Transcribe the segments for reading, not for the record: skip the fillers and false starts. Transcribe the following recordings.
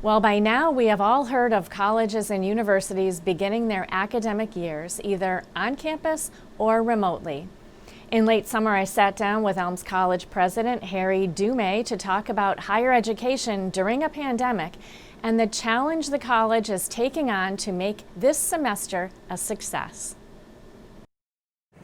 Well, by now we have all heard of colleges and universities beginning their academic years either on campus or remotely. In late summer, I sat down with Elms College President Harry Dumay to talk about higher education during a pandemic and the challenge the college is taking on to make this semester a success.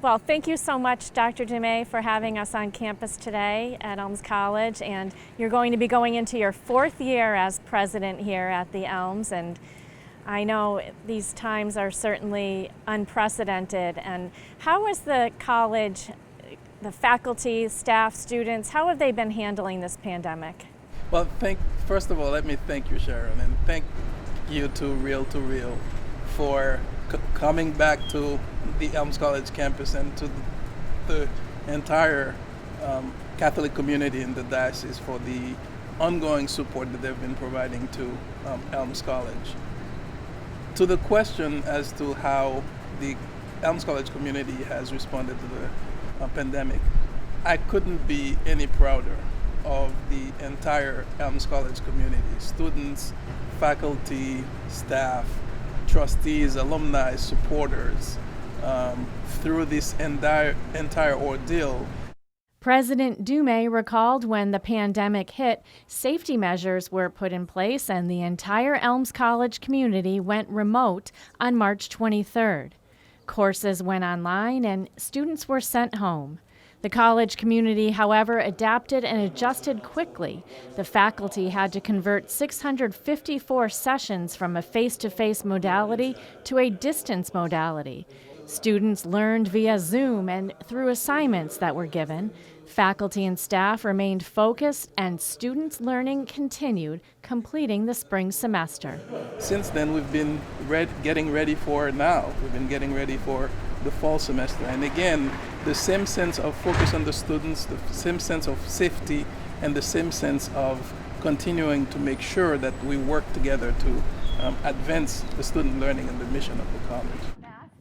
Well, thank you so much, Dr. Dumay, for having us on campus today at Elms College. And you're going to be going into your 4th year as president here at the Elms. And I know these times are certainly unprecedented. And how is the college, the faculty, staff, students, how have they been handling this pandemic? Well, first of all, let me thank you, Sharon, and thank you to Real for coming back to the Elms College campus and to the entire Catholic community in the diocese for the ongoing support that they've been providing to Elms College. To the question as to how the Elms College community has responded to the pandemic, I couldn't be any prouder of the entire Elms College community, students, faculty, staff, trustees, alumni, supporters, through this entire ordeal. President Dumay recalled when the pandemic hit, safety measures were put in place and the entire Elms College community went remote on March 23rd. Courses went online and students were sent home. The college community, however, adapted and adjusted quickly. The faculty had to convert 654 sessions from a face-to-face modality to a distance modality. Students learned via Zoom and through assignments that were given. Faculty and staff remained focused, and students' learning continued, completing the spring semester. Since then, we've been getting ready for now. We've been getting ready for the fall semester. And again, the same sense of focus on the students, the same sense of safety, and the same sense of continuing to make sure that we work together to advance the student learning and the mission of the college.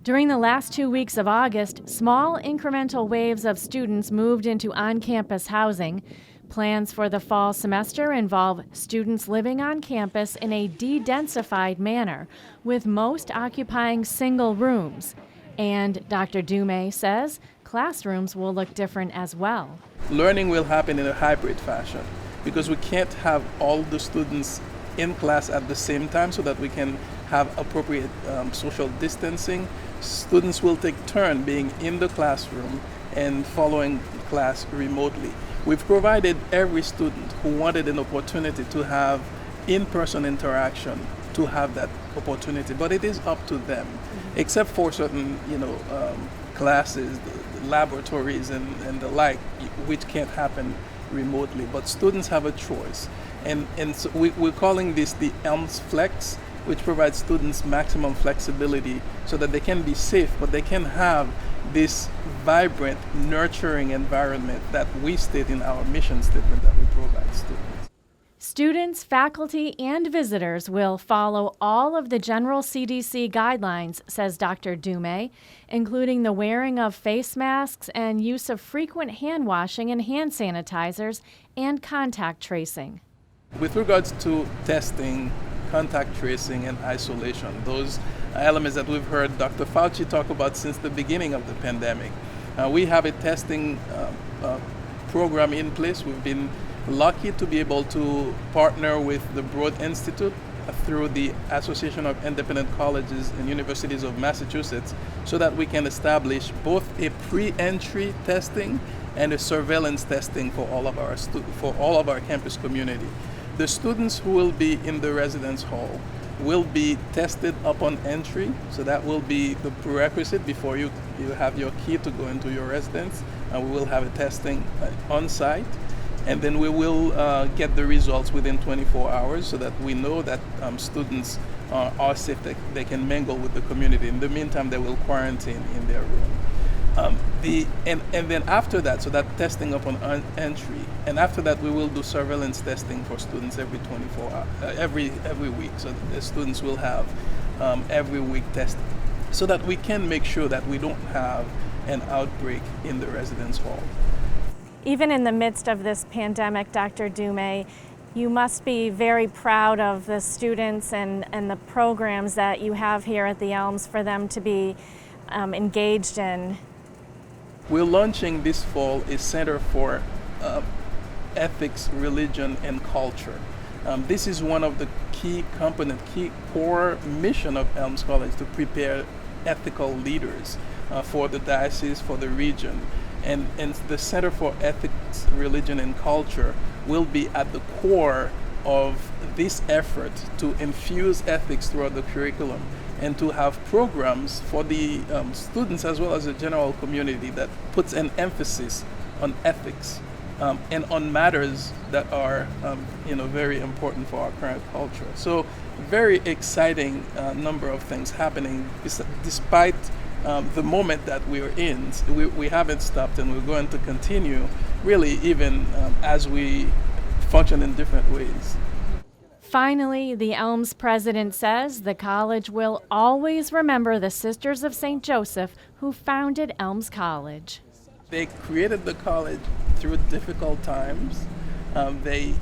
During the last 2 weeks of August, small incremental waves of students moved into on-campus housing. Plans for the fall semester involve students living on campus in a de-densified manner, with most occupying single rooms. And Dr. Dumay says classrooms will look different as well. Learning will happen in a hybrid fashion because we can't have all the students in class at the same time so that we can have appropriate social distancing. Students will take turn being in the classroom and following class remotely. We've provided every student who wanted an opportunity to have in-person interaction to have that opportunity, but it is up to them, except for certain classes, the laboratories and the like, which can't happen remotely, but students have a choice. And so we're calling this the Elms Flex, which provides students maximum flexibility so that they can be safe, but they can have this vibrant, nurturing environment that we state in our mission statement that we provide students. Students, faculty, and visitors will follow all of the general CDC guidelines, says Dr. Dumay, including the wearing of face masks and use of frequent hand washing and hand sanitizers and contact tracing. With regards to testing, contact tracing, and isolation, those elements that we've heard Dr. Fauci talk about since the beginning of the pandemic. We have a testing program in place. We've been lucky to be able to partner with the Broad Institute through the Association of Independent Colleges and Universities of Massachusetts so that we can establish both a pre-entry testing and a surveillance testing for all of our campus community. The students who will be in the residence hall will be tested upon entry, so that will be the prerequisite before you have your key to go into your residence. We will have a testing on site, and then we will get the results within 24 hours so that we know that students are safe, that they can mingle with the community. In the meantime, they will quarantine in their room. And then after that, so that testing upon entry, and after that we will do surveillance testing for students every 24 hours, every week. So the students will have every week testing, so that we can make sure that we don't have an outbreak in the residence hall. Even in the midst of this pandemic, Dr. Dumay, You must be very proud of the students and the programs that you have here at the Elms for them to be engaged in. We're launching this fall a Center for Ethics, Religion, and Culture. This is one of the key core mission of Elms College, to prepare ethical leaders for the diocese, for the region. And the Center for Ethics, Religion, and Culture will be at the core of this effort to infuse ethics throughout the curriculum and to have programs for the students as well as the general community that puts an emphasis on ethics and on matters that are very important for our current culture. So very exciting number of things happening despite the moment that we're in. We haven't stopped, and we're going to continue really even as we function in different ways. Finally, the Elms president says the college will always remember the Sisters of St. Joseph who founded Elms College. They created the college through difficult times. They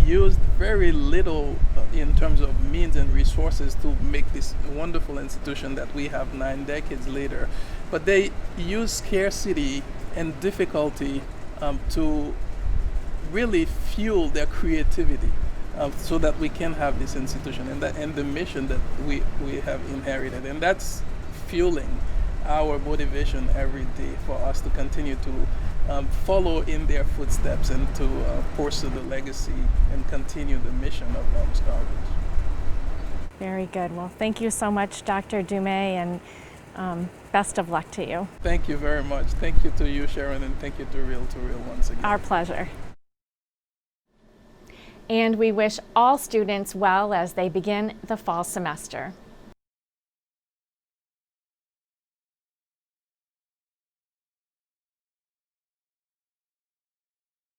used very little in terms of means and resources to make this wonderful institution that we have 9 decades later. But they used scarcity and difficulty to really fuel their creativity so that we can have this institution and the mission that we have inherited. And that's fueling our motivation every day for us to continue to follow in their footsteps and to pursue the legacy and continue the mission of Elms College. Very good. Well, thank you so much, Dr. Dumay, and best of luck to you. Thank you very much. Thank you to you, Sharon, and thank you to Real once again. Our pleasure. And we wish all students well as they begin the fall semester.